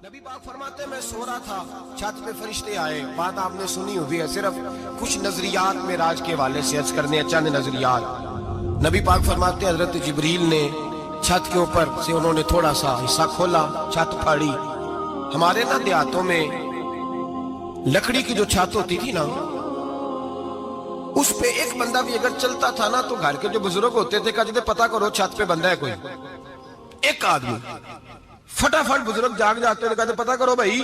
نبی پاک فرماتے ہیں میں سو رہا تھا، چھت پہ فرشتے آئے. بات آپ نے سنی ہوئی ہے، صرف کچھ نظریات معراج کے حوالے سے عرض کرنے ہیں، چند نظریات. نبی پاک فرماتے ہیں حضرت جبریل نے چھت کے اوپر سے انہوں نے تھوڑا سا حصہ کھولا، چھت پھاڑی. ہمارے نا دیہاتوں میں لکڑی کی جو چھت ہوتی تھی نا، اس پہ ایک بندہ بھی اگر چلتا تھا نا تو گھر کے جو بزرگ ہوتے تھے کہتے تھے پتہ کرو چھت پہ بندہ ہے کوئی. ایک آدمی فٹافٹ بزرگ جاگ جاتے تھے، کہتے پتہ کرو بھائی.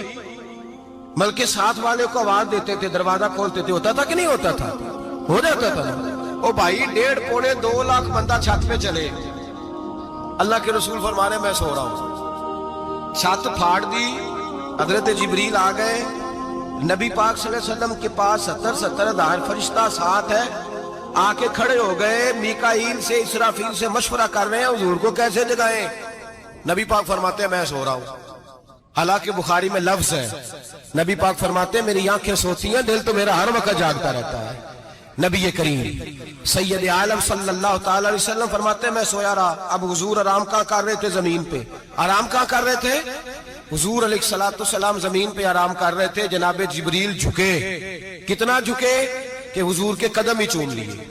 بلکہ ساتھ والے کو آواز دیتے تھے، دروازہ کھولتے تھے. ہوتا تھا کہ نہیں ہوتا تھا؟ ہو جاتا تھا نا. او بھائی 1.5 پونے 2 لاکھ بندہ چھت پہ چلے. اللہ کے رسول فرما رہے میں سو رہا ہوں. چھت پھاڑ دی، حضرت جبریل آ گئے. نبی پاک صلی اللہ علیہ وسلم کے پاس 70 ہزار فرشتہ ساتھ ہے. آ کے کھڑے ہو گئے، میکائیل سے اسرافیل سے مشورہ کر رہے ہیں حضور کو کیسے جگائیں. نبی پاک فرماتے ہیں میں سو رہا ہوں. حالانکہ بخاری میں لفظ ہے، نبی پاک فرماتے ہیں میری آنکھیں سوتی ہیں، دل تو میرا ہر وقت جاگتا رہتا ہے. نبی کریم سید عالم صلی اللہ تعالی علیہ وسلم فرماتے ہیں میں سویا رہا. اب حضور آرام کہاں کر رہے تھے؟ زمین پہ. آرام کہاں کر رہے تھے؟ حضور علیہ السلام زمین پہ آرام کر رہے تھے. جناب جبریل جھکے. کتنا جھکے کہ حضور کے قدم ہی چوم لیے.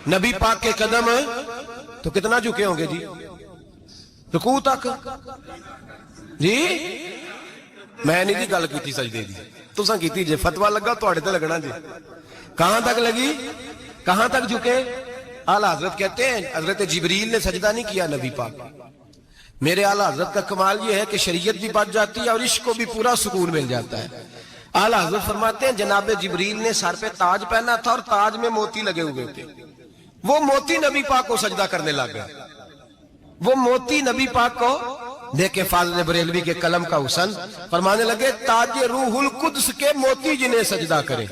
نبی پاک کے قدم تو کتنا جھکے ہوں گے جی؟ رکوع تک. جی میں نہیں گل کی سجدے دی، تساں کیتی جے. فتویٰ لگا تواڈے تے لگنا جی. کہاں تک لگی؟ کہاں تک جھکے؟ اعلیٰ حضرت کہتے ہیں حضرت جبریل نے سجدہ نہیں کیا نبی پاک. میرے اعلیٰ حضرت کا کمال یہ ہے کہ شریعت بھی بچ جاتی ہے اور عشق کو بھی پورا سکون مل جاتا ہے. اعلیٰ حضرت فرماتے ہیں جناب جبریل نے سر پہ تاج پہنا تھا اور تاج میں موتی لگے ہوئے تھے. وہ موتی نبی پاک کو سجدہ کرنے لگ گئے. وہ موتی نبی پاک کو دیکھیں. فاضل بریلوی کے قلم کا حسن فرمانے لگے تاج روح القدس کے موتی جنہیں سجدہ کرے.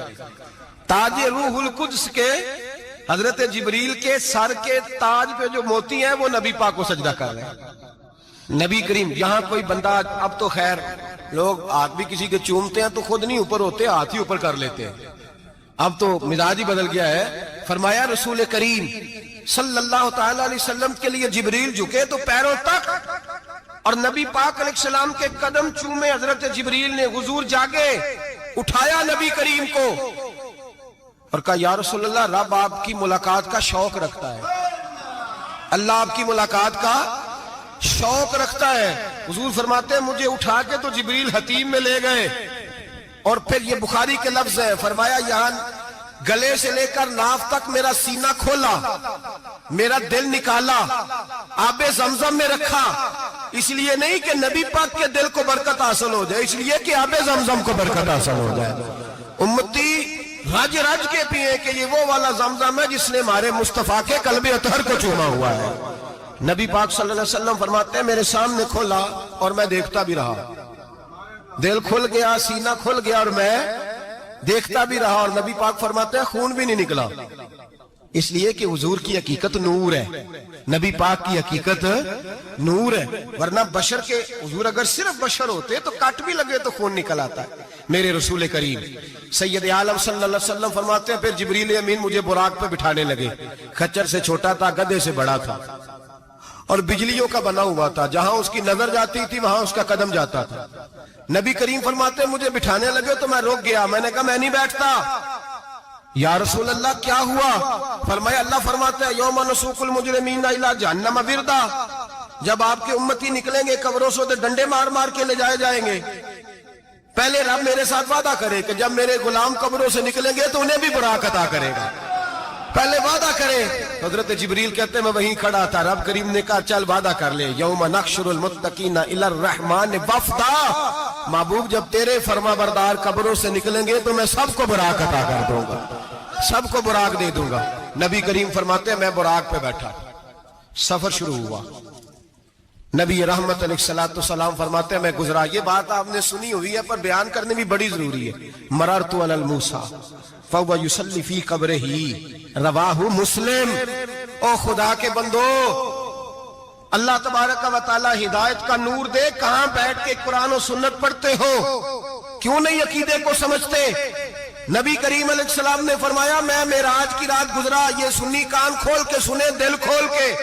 تاج روح القدس کے حضرت جبریل کے سر کے تاج پہ جو موتی ہیں وہ نبی پاک کو سجدہ کر رہے ہیں. نبی کریم یہاں کوئی بندہ، اب تو خیر لوگ ہاتھ بھی کسی کے چومتے ہیں تو خود نہیں اوپر ہوتے، ہاتھ ہی اوپر کر لیتے ہیں. اب تو مزاج ہی بدل گیا ہے. فرمایا رسول کریم صلی اللہ تعالی علیہ وسلم کے لیے جبریل جھکے تو پیروں تک، اور نبی پاک علیہ السلام کے قدم چومے. حضرت جبریل نے حضور جاگے، اٹھایا نبی کریم کو اور کہا یا رسول اللہ رب آپ کی ملاقات کا شوق رکھتا ہے. اللہ آپ کی ملاقات کا شوق رکھتا ہے. حضور فرماتے ہیں مجھے اٹھا کے تو جبریل حتیم میں لے گئے. اور پھر یہ بخاری کے لفظ ہے، فرمایا یہاں گلے سے لے کر ناف تک میرا سینہ کھولا، میرا دل نکالا، آب زمزم میں رکھا. اس لیے نہیں کہ نبی پاک کے دل کو برکت حاصل ہو جائے، اس لیے کہ آب زمزم کو برکت حاصل ہو جائے. امتی رج رج کے پیئے کہ یہ وہ والا زمزم ہے جس نے ہمارے مصطفیٰ کے قلب اطہر کو چوما ہوا ہے. نبی پاک صلی اللہ علیہ وسلم فرماتے ہیں میرے سامنے کھولا اور میں دیکھتا بھی رہا. دل کھل گیا، سینہ کھل گیا اور میں دیکھتا بھی رہا. اور نبی پاک فرماتے ہیں خون بھی نہیں نکلا، اس لیے کہ حضور کی حقیقت نور ہے. نبی پاک کی حقیقت نور ہے. ورنہ بشر کے حضور اگر صرف بشر ہوتے تو کٹ بھی لگے تو خون نکل آتا ہے. میرے رسول کریم سید عالم صلی اللہ علیہ وسلم فرماتے ہیں پھر جبریل امین مجھے براق پہ بٹھانے لگے. خچر سے چھوٹا تھا، گدھے سے بڑا تھا اور بجلیوں کا بنا ہوا تھا. جہاں اس کی نظر جاتی تھی وہاں اس کا قدم جاتا تھا. نبی کریم فرماتے ہیں مجھے بٹھانے لگے تو میں رک گیا. میں نے کہا میں نہیں بیٹھتا. یا رسول اللہ کیا ہوا؟ فرمایا اللہ فرماتے ہیں یوم نسوق المجرمین الی جہنم وردا. جب آپ کے امتی نکلیں گے قبروں سے ڈنڈے مار مار کے لے جائے جائیں گے. پہلے رب میرے ساتھ وعدہ کرے کہ جب میرے غلام قبروں سے نکلیں گے تو انہیں بھی براق عطا کرے گا. پہلے وعدہ کرے. حضرت جبریل کہتے ہیں میں وہیں کھڑا تھا. رب کریم نے کہا چل وعدہ کر لے. یوم نحشر المتقین الی الرحمن وفدا. محبوب جب تیرے فرما بردار قبروں سے نکلیں گے تو میں سب کو براق عطا کر دوں گا، سب کو براق دے دوں گا. نبی کریم فرماتے ہیں میں براق پہ بیٹھا. سفر شروع ہوا. نبی رحمت علیہ السلام فرماتے ہیں میں گزرا. یہ بات آپ نے سنی ہوئی ہے پر بیان کرنے بھی بڑی ضروری ہے. مررت علی الموسیٰ فہو یصلی فی قبرہ رواہ مسلم. او خدا کے بندو، اللہ تبارک و تعالی ہدایت کا نور دے. کہاں بیٹھ کے قرآن و سنت پڑھتے ہو؟ کیوں نہیں عقیدے کو سمجھتے؟ نبی کریم علیہ السلام نے فرمایا میں معراج کی رات گزرا. یہ سنی کان کھول کے سنے، دل کھول کے.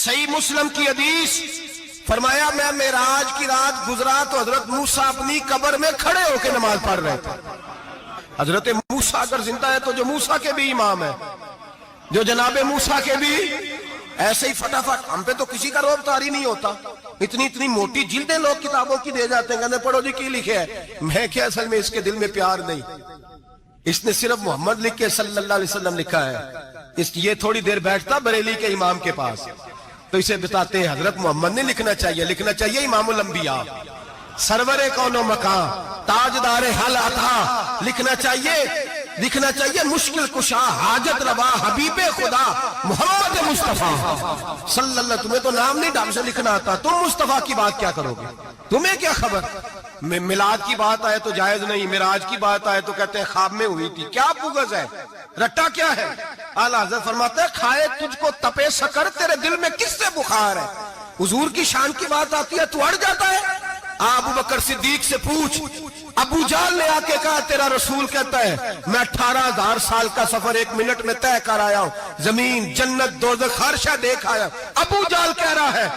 صحیح مسلم کی حدیث فرمایا میں معراج کی رات گزرا تو حضرت موسیٰ اپنی قبر میں کھڑے ہو کے نماز پڑھ رہے تھے. حضرت موسیٰ اگر زندہ ہے تو جو موسیٰ کے بھی امام ہے, جو جناب موسیٰ کے بھی ایسے ہی فٹافٹ. ہم پہ تو کسی کا روب طاری نہیں ہوتا, اتنی موٹی جلدیں لوگ کتابوں کی دے جاتے ہیں, کہتے پڑھو جی کی لکھے ہے. میں کیا اصل میں اس کے دل میں پیار نہیں, اس نے صرف محمد لکھ کے صلی اللہ علیہ وسلم لکھا ہے. یہ تھوڑی دیر بیٹھتا بریلی کے امام کے پاس تو اسے بتاتے ہیں حضرت محمد نے لکھنا چاہیے امام الانبیاء, سرور کون و مکان, تاجدار حل عطا, لکھنا چاہیے مشکل کشا, حاجت روا, حبیب خدا محمد مصطفیٰ صلی اللہ. تمہیں تو نام نہیں ڈھنگ سے لکھنا آتا, تم مصطفیٰ کی بات کیا کرو گے, تمہیں کیا خبر. میلاد کی بات آئے تو جائز نہیں, معراج کی بات آئے تو کہتے ہیں خواب میں ہوئی تھی. کیا بغض ہے, رٹا کیا ہے. اعلیٰ حضرت فرماتے ہیں کھائے تجھ کو تپے سکر, تیرے دل میں کس سے بخار ہے. حضور کی شان کی بات آتی ہے تو اڑ جاتا ہے. ابو بکر صدیق سے پوچھ, ابو جال نے آ کے کہا تیرا رسول کہتا ہے میں 18,000 سال کا سفر 1 منٹ میں طے کر آیا ہوں, زمین جنت دوزخ ہر شے دیکھ آیا. ابو جال کہہ رہا ہے.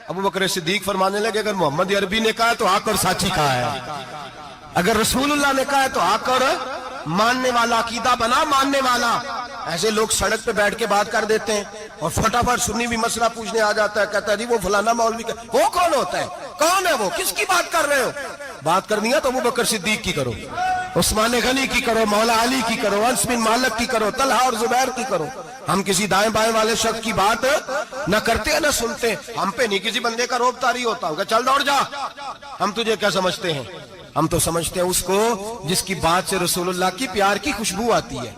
ابو بکر صدیق فرمانے لگے اگر محمد عربی نے کہا تو آ کر سچی کہا ہے, اگر رسول اللہ نے کہا ہے تو آ کر ماننے والا, عقیدہ بنا ماننے والا. ایسے لوگ سڑک پہ بیٹھ کے بات کر دیتے ہیں اور فٹافٹ سنی بھی مسئلہ پوچھنے آ جاتا ہے, کہتا ہے جی وہ فلانا مولوی کا, وہ کون ہوتا ہے, کون ہے وہ, کس کی بات کر رہے ہو. بات کرنی ہے تو ابو بکر صدیق کی کرو, عثمان غنی کی کرو, مولا علی کی کرو, انس بن مالک کی کرو, طلحہ اور زبیر کی کرو. ہم کسی دائیں بائیں والے شخص کی بات نہ کرتے ہیں نہ سنتے. ہم پہ نہیں کسی بندے کا روب طاری ہوتا ہوگا, چل دوڑ جا. ہم تجھے کیا سمجھتے ہیں, ہم تو سمجھتے ہیں اس کو جس کی بات سے رسول اللہ کی پیار کی خوشبو آتی ہے,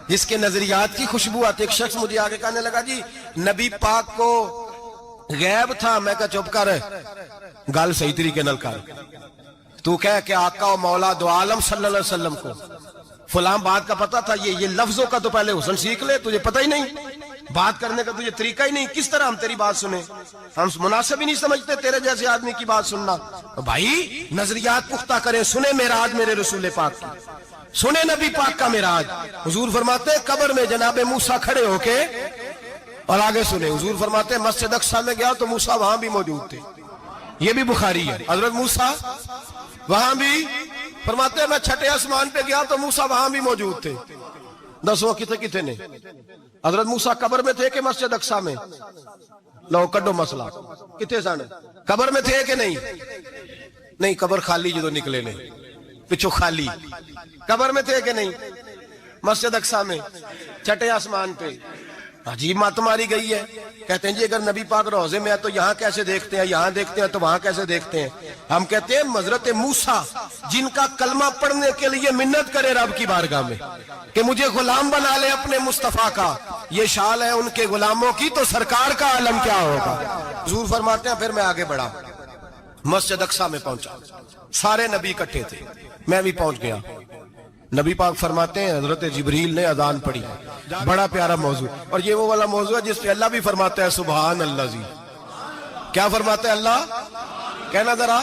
جس کے نظریات کی خوشبو آتی ہے. ایک شخص مجھے آگے کہنے لگا جی نبی پاک کو غیب تھا. میں کہا چپ کر, گال صحیح طریقے نل کر. تو کہہ کہ آقا و مولا دو عالم صلی اللہ علیہ وسلم کو فلاں بات کا پتہ تھا, یہ لفظوں کا تو پہلے حسن سیکھ لے, تجھے پتہ ہی نہیں, بات کرنے کا تجھے طریقہ ہی نہیں, کس طرح ہم تیری بات سنیں. ہم مناسب ہی نہیں سمجھتے تیرے جیسے آدمی کی بات سننا. بھائی نظریات پختہ کریں, سنیں معراج میرے رسول پاک کی, سنیں نبی پاک کا معراج. حضور فرماتے ہیں قبر میں جناب موسیٰ کھڑے ہو کے, اور آگے سنیں حضور فرماتے ہیں مسجد اقصیٰ میں گیا تو موسیٰ وہاں بھی موجود تھے. یہ بھی بخاری ہے. حضرت موسیٰ وہاں بھی, فرماتے ہیں میں چھٹے آسمان پہ گیا تو موسیٰ وہاں بھی موجود تھے. دسو کتے نے, حضرت موسیٰ قبر میں تھے کہ مسجد اقصیٰ میں, لو کڈو مسئلہ, کتے سن, قبر میں تھے کہ نہیں, قبر خالی جدو نکلے نے پچھو خالی, قبر میں تھے کہ نہیں, مسجد اقصیٰ میں چھٹے آسمان پہ. عجیب مات ماری گئی ہے. کہتے ہیں جی اگر نبی پاک روزے میں ہے تو یہاں کیسے دیکھتے ہیں, یہاں دیکھتے ہیں تو وہاں کیسے دیکھتے ہیں. ہم کہتے ہیں حضرت موسیٰ جن کا کلمہ پڑھنے کے لیے منت کرے رب کی بارگاہ میں کہ مجھے غلام بنا لے اپنے مصطفیٰ کا, یہ شال ہے ان کے غلاموں کی, تو سرکار کا عالم کیا ہوگا. حضور فرماتے ہیں پھر میں آگے بڑھا, مسجد اقصیٰ میں پہنچا, سارے نبی اکٹھے تھے, میں بھی پہنچ گیا. نبی پاک فرماتے ہیں حضرت جبریل نے اذان پڑھی. بڑا پیارا موضوع, اور یہ وہ والا موضوع ہے جس پہ اللہ بھی فرماتا ہے سبحان اللہ. جی کیا فرماتا ہے اللہ, کہنا ذرا.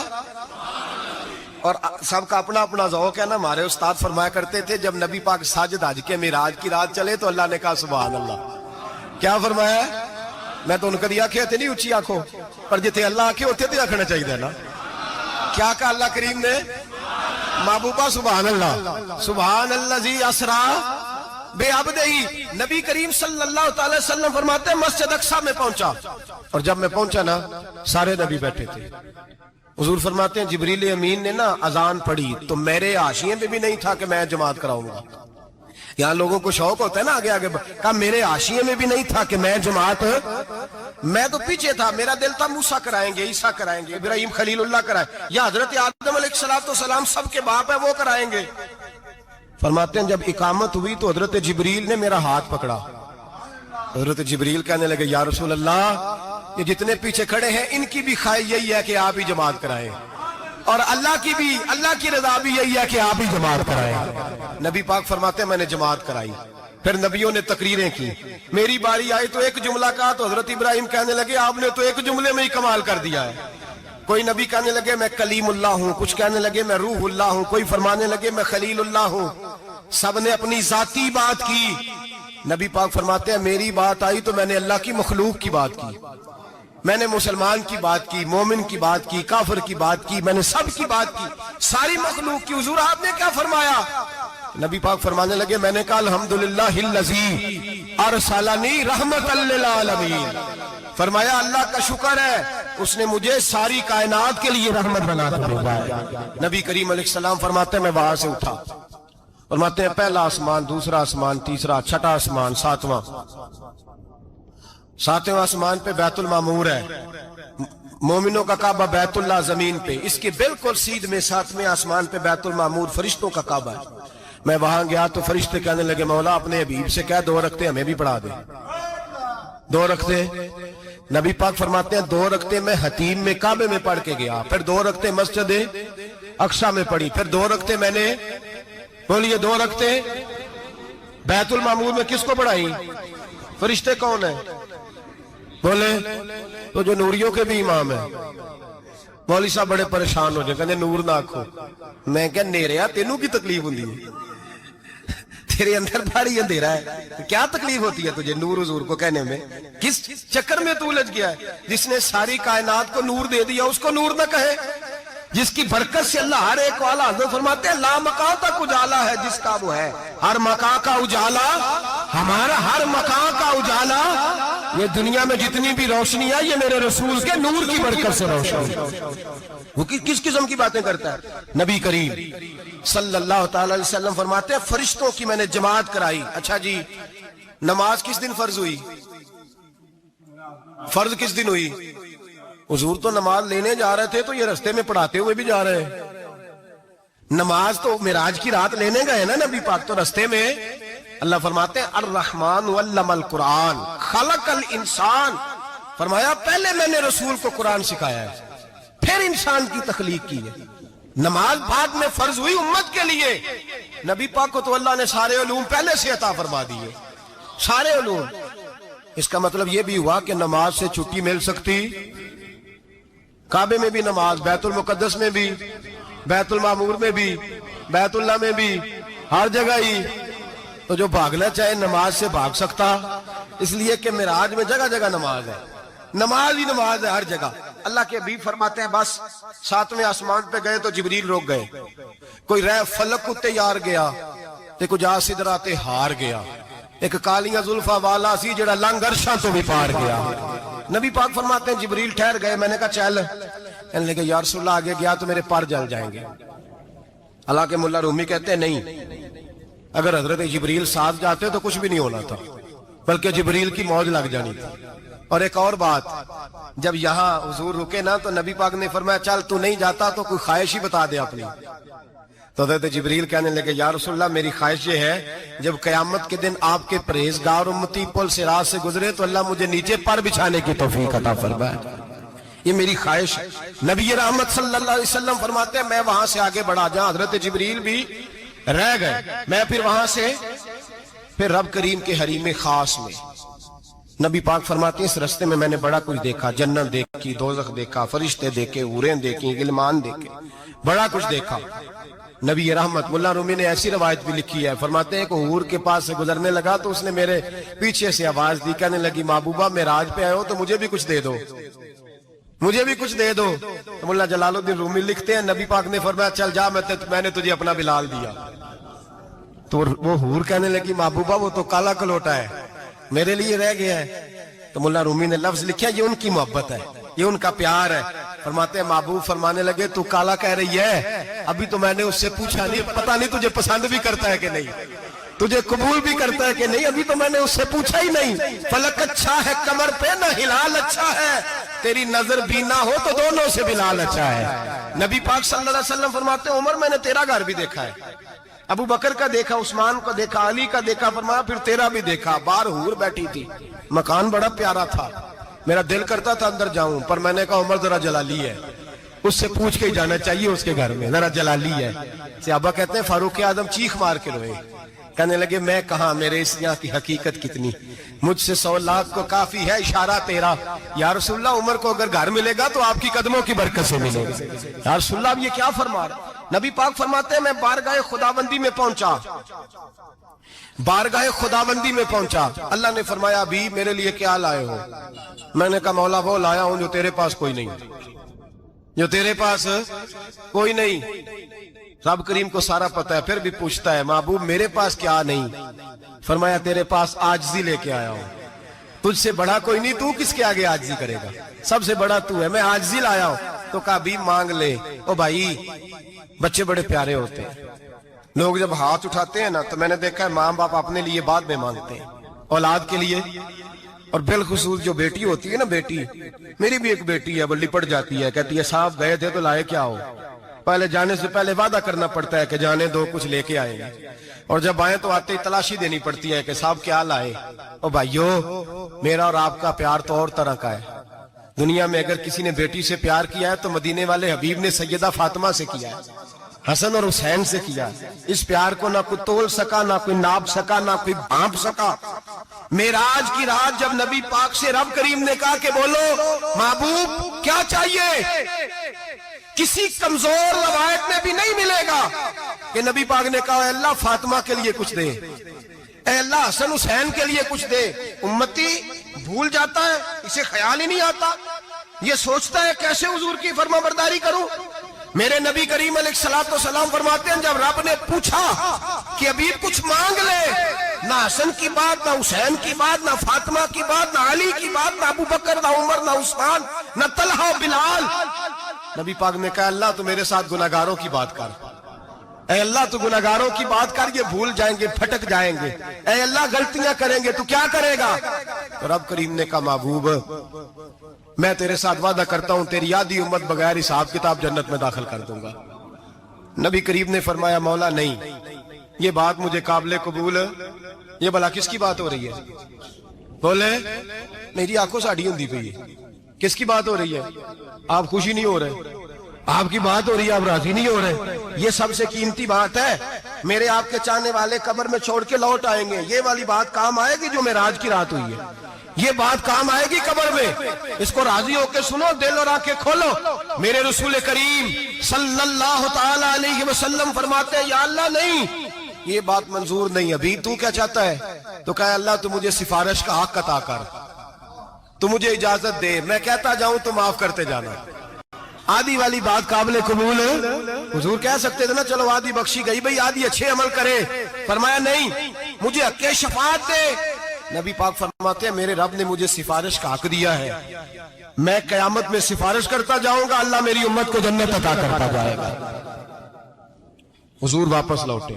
اور سب کا اپنا اپنا ذوق ہے نا. ہمارے استاد فرمایا کرتے تھے جب نبی پاک ساجد حج کے معراج کی رات چلے تو اللہ نے کہا سبحان اللہ. کیا فرمایا, میں تو ان کا دیا آنکھیں نہیں اچھی آنکھوں پر جتنے اللہ آنکھیں ہوتے تھے آنکھنا چاہیے نا. کیا کہا اللہ کریم نے, محبوبہ سبحان اللہ, سبحان الذی اسرا بے عبدہی. نبی کریم صلی اللہ تعالی وسلم فرماتے ہیں مسجد اقصیٰ میں پہنچا, اور جب میں پہنچا نا سارے نبی بیٹھے تھے. حضور فرماتے ہیں جبریل امین نے نا اذان پڑھی تو میرے حاشیے میں بھی نہیں تھا کہ میں جماعت کراؤں گا. یہاں لوگوں کو شوق ہوتا ہے نا آگے کہا میرے حاشیے میں بھی نہیں تھا کہ میں جماعت, میں تو پیچھے تھا. میرا دل تھا موسیٰ کرائیں گے, عیسیٰ کرائیں گے, ابراہیم خلیل اللہ کرائیں, یا حضرت آدم علیہ السلام سب کے باپ ہے وہ کرائیں گے. فرماتے ہیں جب اقامت ہوئی تو حضرت جبریل نے میرا ہاتھ پکڑا. حضرت جبریل کہنے لگے یا رسول اللہ یہ جتنے پیچھے کھڑے ہیں ان کی بھی خواہش یہی ہے کہ آپ ہی جماعت کرائیں, اور اللہ کی رضا بھی یہی ہے کہ آپ ہی جماعت کرائیں. نبی پاک فرماتے ہیں میں نے جماعت کرائی. پھر نبیوں نے تقریریں کی, میری باری آئی تو ایک جملہ کہا تو حضرت ابراہیم کہنے لگے آپ نے تو ایک جملے میں ہی کمال کر دیا ہے. کوئی نبی کہنے لگے میں کلیم اللہ ہوں, کچھ کہنے لگے میں روح اللہ ہوں, کوئی فرمانے لگے میں خلیل اللہ ہوں. سب نے اپنی ذاتی بات کی. نبی پاک فرماتے ہیں میری بات آئی تو میں نے اللہ کی مخلوق کی بات کی. میں نے مسلمان کی بات کی، مومن کی بات کی، کافر کی بات کی، میں نے سب کی بات کی، ساری مخلوق کی۔ حضور آپ نے کیا فرمایا؟ نبی پاک فرمانے لگے، میں نے کہا الحمدللہ الذی ارسلنی رحمت للعالمین۔ فرمایا اللہ کا شکر ہے اس نے مجھے ساری کائنات کے لیے رحمت بنا کر بھیجا ہے۔ نبی کریم علیہ السلام فرماتے ہیں میں وہاں سے اٹھا، فرماتے ہیں پہلا آسمان، دوسرا آسمان، تیسرا، چھٹا آسمان، ساتواں آسمان پہ بیت المعمور ہے، مومنوں کا کعبہ بیت اللہ زمین پہ، اس کے بالکل سیدھ میں 7ویں آسمان پہ بیت المعمور فرشتوں کا کعبہ ہے۔ میں وہاں گیا تو فرشتے کہنے لگے مولا اپنے حبیب سے کہہ 2 رکعتیں ہمیں بھی پڑھا دے۔ 2 رکعتیں نبی پاک فرماتے ہیں 2 رکعتیں میں حتیم میں کعبے میں پڑھ کے گیا، پھر 2 رکعتیں مسجد اقصی میں پڑھی، پھر 2 رکعتیں میں نے بولیے 2 رکعتیں بیت المعمور میں کس کو پڑھائی؟ فرشتے کون ہیں؟ بولے تو جو نوریوں کے بھی امام ہیں۔ مولوی صاحب بڑے پریشان ہو جائے، کہنے نور نہ آکھو۔ میں کہ نیریا تینوں کی تکلیف ہوندی ہے، تیرے اندر بھاری اندھیرا ہے، کیا تکلیف ہوتی ہے تجھے نور حضور کو کہنے میں؟ کس چکر میں تو الجھ گیا ہے؟ جس نے ساری کائنات کو نور دے دیا اس کو نور نہ کہے؟ جس کی برکت سے اللہ ہر ایک والا، حضرت فرماتے ہیں لا مکان تک اجالا ہے جس کا وہ ہے، ہر مکان کا اجالا ہمارا، ہر مکان کا اجالا، یہ دنیا میں جتنی بھی روشنی ہے یہ میرے رسول کے نور کی برکت سے روشن ہے۔ وہ کس قسم کی باتیں کرتا ہے؟ نبی کریم صلی اللہ تعالی علیہ وسلم فرماتے ہیں فرشتوں کی میں نے جماعت کرائی۔ اچھا جی نماز کس دن فرض ہوئی؟ فرض کس دن ہوئی؟ حضور تو نماز لینے جا رہے تھے تو یہ رستے میں پڑھاتے ہوئے بھی جا رہے ہیں۔ نماز تو معراج کی رات لینے گئے نا نبی پاک، تو رستے میں اللہ فرماتے ہیں الرحمن علم القرآن خلق الانسان، فرمایا پہلے میں نے رسول کو قرآن سکھایا ہے پھر انسان کی تخلیق کی ہے۔ نماز بعد میں فرض ہوئی امت کے لیے، نبی پاک کو تو اللہ نے سارے علوم پہلے سے عطا فرما دیے، سارے علوم۔ اس کا مطلب یہ بھی ہوا کہ نماز سے چھٹی مل سکتی، کعبے میں بھی نماز، بیت المقدس میں بھی، بیت المعمور میں بھی، بیت اللہ میں بھی، ہر جگہ ہی۔ تو جو بھاگنا چاہے نماز سے بھاگ سکتا، اس لیے کہ معراج میں جگہ جگہ نماز ہے، نماز ہی نماز ہے ہر جگہ۔ اللہ کے حبیب فرماتے ہیں بس 7ویں آسمان پہ گئے تو جبریل روک گئے، کوئی رہ فلک کو تیار گیا تے کچھ سدراتے ہار گیا، ایک کالیاں زلفا والا سی جڑا لنگ عرشاں تو بھی پار گیا۔ نبی پاک فرماتے ہیں جبریل ٹھہر گئے، میں نے کہا چل، کہنے لگے یا رسول اللہ آگے گیا تو میرے پار جل جائیں گے۔ اللہ کے ملا رومی کہتے ہیں نہیں، اگر حضرت جبریل ساتھ جاتے تو کچھ بھی نہیں ہونا تھا، بلکہ جبریل کی موج لگ جانی تھی۔ اور ایک اور بات، جب یہاں حضور رکے نا تو نبی پاک نے فرمایا چل تو نہیں جاتا تو کوئی خواہش ہی بتا دے اپنی۔ تو حضرت جبریل کہنے لگے یا رسول اللہ میری خواہش یہ ہے جب قیامت کے دن آپ کے پرہیزگار امتی پل صراط سے گزرے تو اللہ مجھے نیچے پر بچھانے کی توفیق عطا فرمائے، یہ میری خواہش ہے۔ نبی رحمت صلی اللہ علیہ وسلم فرماتے ہیں میں وہاں سے آگے بڑھا جہاں حضرت جبریل بھی رہ گئے، میں پھر وہاں سے پھر رب کریم کے حریم خاص میں۔ نبی پاک فرماتے ہیں اس رستے میں میں نے بڑا کچھ دیکھا، جنت دیکھی، دوزخ دیکھا، فرشتے دیکھے، حوریں دیکھی، غلمان دیکھے، بڑا کچھ دیکھا۔ نبی رحمت ملا رومی نے ایسی روایت بھی لکھی ہے، فرماتے ہیں کہ حور کے پاس سے گزرنے لگا تو اس نے میرے پیچھے سے آواز دی، کہنے لگی محبوبہ معراج پہ آئے ہو تو مجھے بھی کچھ دے دو، مجھے بھی کچھ دے دو۔ تو ملا جلال الدین رومی لکھتے ہیں نبی پاک نے فرمایا چل جا میں نے تجھے اپنا بلال دیا۔ تو وہ حور کہنے لگی محبوبہ وہ تو کالا کلوٹا ہے، میرے لیے رہ گیا ہے۔ تو ملا رومی نے لفظ لکھا یہ ان کی محبت ہے، یہ ان کا پیار ہے۔ فرماتے ہیں محبوب فرمانے لگے تو کالا کہہ رہی ہے، ابھی تو میں نے اس سے پوچھا نہیں، پتہ نہیں تجھے پسند بھی کرتا ہے کہ نہیں، تجھے قبول بھی کرتا ہے کہ نہیں، ابھی تو میں نے اس سے پوچھا ہی نہیں۔ فلک اچھا ہے کمر پہ نہ ہلال اچھا ہے، تیری نظر بھی نہ ہو تو دونوں سے بلال اچھا ہے۔ نبی پاک صلی اللہ علیہ وسلم فرماتے ہیں عمر میں نے تیرا گھر بھی دیکھا ہے، ابو بکر کا دیکھا، عثمان کو دیکھا، علی کا دیکھا، فرمایا پھر تیرا بھی دیکھا، باہر حور بیٹھی تھی، مکان بڑا پیارا تھا، میرا دل کرتا تھا اندر جاؤں پر میں نے کہا عمر ذرا جلالی ہے، اس سے پوچھ کے ہی جانا چاہیے اس کے گھر میں، ذرا جلالی ہے۔ صحابہ کہتے ہیں فاروق اعظم چیخ مار کے روئے، کہنے لگے میں کہاں، میرے اس یہاں کی حقیقت کتنی، مجھ سے 100 لاکھ کو کافی ہے اشارہ تیرا۔ یا رسول اللہ عمر کو اگر گھر ملے گا تو آپ کی قدموں کی برکت سے ملے گا۔ یا رسول اللہ اب یہ کیا فرما رہا، نبی پاک فرماتے ہیں میں بارگاہ خداوندی میں پہنچا، بارگاہ خداوندی میں پہنچا، اللہ نے فرمایا ابھی میرے لیے کیا لائے ہو؟ میں نے کہا مولا وہ لایا ہوں جو تیرے پاس کوئی نہیں، جو تیرے پاس کوئی نہیں۔ رب کریم کو سارا پتہ ہے، پھر بھی پوچھتا ہے محبوب میرے پاس کیا نہیں؟ فرمایا تیرے پاس عاجزی لے کے آیا ہوں، تجھ سے بڑا کوئی نہیں، تو کس کے آگے عاجزی کرے گا، سب سے بڑا تو ہے، میں عاجزی لایا ہوں۔ تو کہا بھی مانگ لے۔ او بھائی بچے بڑے پیارے ہوتے ہیں، لوگ جب ہاتھ اٹھاتے ہیں نا تو میں نے دیکھا ہے ماں باپ اپنے لیے بعد میں مانگتے ہیں، اولاد کے لیے، اور بالخصوص جو بیٹی ہوتی ہے نا، بیٹی میری بھی ایک بیٹی ہے، وہ لپٹ جاتی ہے، کہتی ہے صاحب گئے تھے تو لائے کیا ہو؟ پہلے جانے سے پہلے وعدہ کرنا پڑتا ہے کہ جانے دو کچھ لے کے آئیں گے، اور جب آئیں تو آتے ہی تلاشی دینی پڑتی ہے کہ صاحب کیا لائے۔ او بھائیو میرا اور آپ کا پیار تو اور طرح کا ہے، دنیا میں اگر کسی نے بیٹی سے پیار کیا ہے تو مدینے والے حبیب نے سیدہ فاطمہ سے کیا ہے، حسن اور حسین سے کیا۔ اس پیار کو نہ کوئی تول سکا، نہ کوئی ناپ سکا، نہ کوئی بھانپ سکا۔ معراج کی رات جب نبی پاک سے رب کریم نے کہا کہ بولو محبوب کیا چاہیے، کسی کمزور روایت میں بھی نہیں ملے گا کہ نبی پاک نے کہا اے اللہ فاطمہ کے لیے کچھ دے، اے اللہ حسن حسین کے لیے کچھ دے۔ امتی بھول جاتا ہے، اسے خیال ہی نہیں آتا، یہ سوچتا ہے کیسے حضور کی فرما برداری کروں۔ میرے نبی کریم علیہ الصلوۃ والسلام فرماتے ہیں جب رب نے پوچھا کہ ابھی کچھ مانگ لے، نہ حسن کی بات، نہ حسین کی بات، نہ فاطمہ کی بات، نہ علی کی بات، نہ ابو بکر، نہ عمر، نہ عثمان، نہ طلحہ بلال، نبی پاک نے کہا اللہ تو میرے ساتھ گناہگاروں کی بات کر، اے اللہ تو گناہگاروں کی بات کر، یہ بھول جائیں گے، پھٹک جائیں گے، اے اللہ غلطیاں کریں گے تو کیا کرے گا؟ تو رب کریم نے کہا محبوب میں تیرے ساتھ وعدہ کرتا ہوں تیری آدھی امت بغیر حساب کتاب جنت میں داخل کر دوں گا۔ نبی کریم نے فرمایا مولا نہیں، یہ بات مجھے قابل قبول، یہ بھلا کس کی بات ہو رہی ہے؟ بولے میری آنکھوں ساڑھی ہوندی پئی ہے، کس کی بات ہو رہی ہے؟ آپ خوشی نہیں ہو رہے، آپ کی بات ہو رہی ہے، آپ راضی نہیں ہو رہے، یہ سب سے قیمتی بات ہے۔ میرے آپ کے چاہنے والے قبر میں چھوڑ کے لوٹ آئیں گے، یہ والی بات کام آئے گی جو معراج کی رات ہوئی ہے، یہ بات کام آئے گی قبر میں، اس کو راضی ہو کے سنو، دل اور آنکھیں کھولو۔ میرے رسول کریم صلی اللہ تعالی علیہ وسلم فرماتے ہیں یا اللہ نہیں، یہ بات منظور نہیں، ابھی تو کیا چاہتا ہے؟ تو کہا اللہ تو مجھے سفارش کا حق عطا کر، تو مجھے اجازت دے، میں کہتا جاؤں تو معاف کرتے جانا۔ آدھی والی بات قابل قبول، حضور کہہ سکتے تھے نا چلو آدھی بخشی گئی بھئی آدھی اچھے عمل کرے، فرمایا نہیں مجھے حق شفاعت دے۔ نبی پاک فرماتے ہیں میرے رب نے مجھے سفارش کا حق دیا ہے، میں قیامت میں سفارش کرتا جاؤں گا، اللہ میری امت کو جنت عطا کرتا جائے گا۔ حضور واپس لوٹے،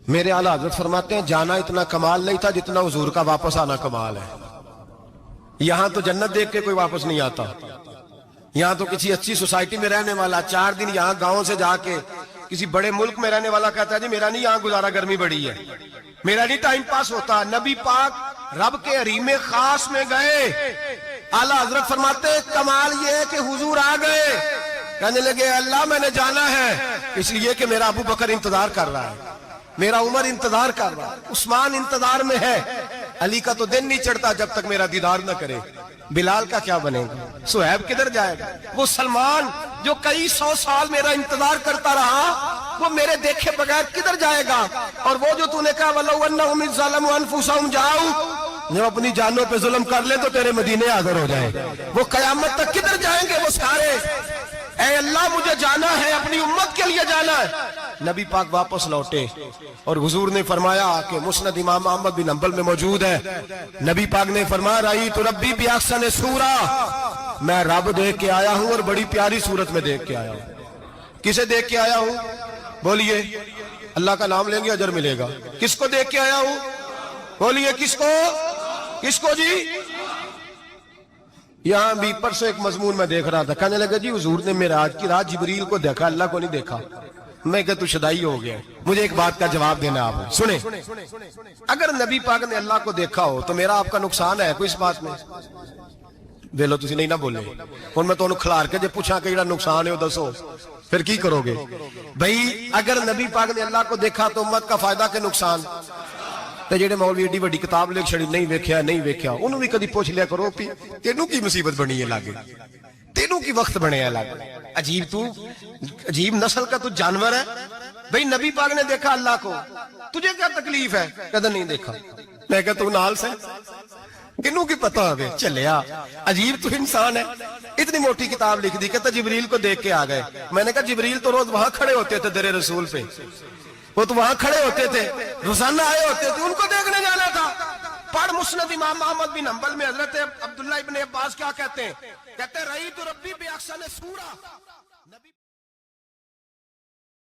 میرے اعلیٰ حضرت فرماتے ہیں جانا اتنا کمال نہیں تھا جتنا حضور کا واپس آنا کمال ہے۔ یہاں تو جنت دیکھ کے کوئی واپس نہیں آتا، یہاں تو کسی اچھی سوسائٹی میں رہنے والا 4 دن یہاں گاؤں سے جا کے کسی بڑے ملک میں رہنے والا کہتا ہے جی میرا نہیں یہاں گزارا، گرمی بڑی ہے، میرا نہیں ٹائم پاس ہوتا۔ نبی پاک رب کے حریم خاص میں گئے، اعلیٰ حضرت فرماتے ہیں کمال یہ ہے کہ حضور آ گئے، کہنے لگے اللہ میں نے جانا ہے اس لیے کہ میرا ابو بکر انتظار کر رہا ہے، میرا عمر انتظار کر رہا ہے، عثمان انتظار میں ہے، علی کا تو دن نہیں چڑھتا جب تک میرا دیدار نہ کرے، بلال کا کیا بنے گا، صہیب کدھر جائے گا، وہ سلمان جو کئی 100 سال میرا انتظار کرتا رہا وہ میرے دیکھے بغیر کدھر جائے گا، اور وہ جو تو نے کہا وَلَوْ أَنَّهُمْ إِذْ ظَلَمُوا أَنفُسَهُمْ جَاءُوا، جو اپنی جانوں پہ ظلم کر لے تو تیرے مدینے حاضر ہو جائیں، وہ قیامت تک کدھر جائیں گے وہ سارے، اے اللہ مجھے جانا ہے، اپنی امت کے لیے جانا ہے۔ نبی پاک واپس لوٹے اور حضور نے فرمایا کہ مسند امام احمد بن حنبل میں موجود ہے، نبی پاک نے فرمایا رأیت ربی بأحسن صورہ، میں رب دیکھ کے آیا ہوں اور بڑی پیاری صورت میں دیکھ کے آیا ہوں۔ کسے دیکھ کے آیا ہوں؟ بولیے، اللہ کا نام لیں گے اجر ملے گا۔ کس کو دیکھ کے آیا ہوں؟ بولیے کس کو؟ کس کو جی؟ یہاں بھی پرسوں ایک مضمون میں دیکھ رہا تھا، کہنے لگا جی حضور نے معراج کی رات جبریل کو دیکھا، اللہ کو نہیں دیکھا۔ میں کہا تو شدائی ہو گیا، مجھے ایک بات کا جواب دینا آپ سنیں، اگر نبی پاک نے اللہ کو دیکھا ہو تو میرا آپ کا نقصان ہے کوئی اس بات میں؟ ویلو تسی نہیں نہ بولے، ہن میں تو کھلار کے جے پوچھا کہ جڑا نقصان ہے وہ دسو، پھر کی کرو گے؟ بھئی اگر نبی پاک نے اللہ کو دیکھا تو امت کا فائدہ کہ نقصان؟ تے جڑے مولوی ایڈی وڈی کتاب لکھ چھڑی نہیں ویکھیا نہیں ویکھیا، انہوں بھی کدی پوچھ لیا کرو کہ تینوں کی مصیبت بنی ہے لاگے، تینوں کی وقت بنے ہے لاگے، عجیب نسل کا تو جانور ہے بھئی. نبی پاک نے دیکھا اللہ کو, تجھے کیا تکلیف ہے؟ کہتا نہیں دیکھا. میں کہتا ہوں نال سے کنوں کی پتہ ہوگے چلیا. عجیب تو انسان ہے. اتنی موٹی کتاب لکھ دی, کہتا جبریل کو دیکھ کے آ گئے. میں نے کہا جبریل تو روز وہاں کھڑے ہوتے تھے در رسول پہ, وہ تو وہاں کھڑے ہوتے تھے, روزانہ آئے ہوتے تھے, ان کو دیکھنے جانا تھا. پڑھ مسند امام احمد بن حنبل میں حضرت عبداللہ ابن عباس کیا کہتے ہیں, کہتے ہیں رأیت ربی بأحسن صورہ.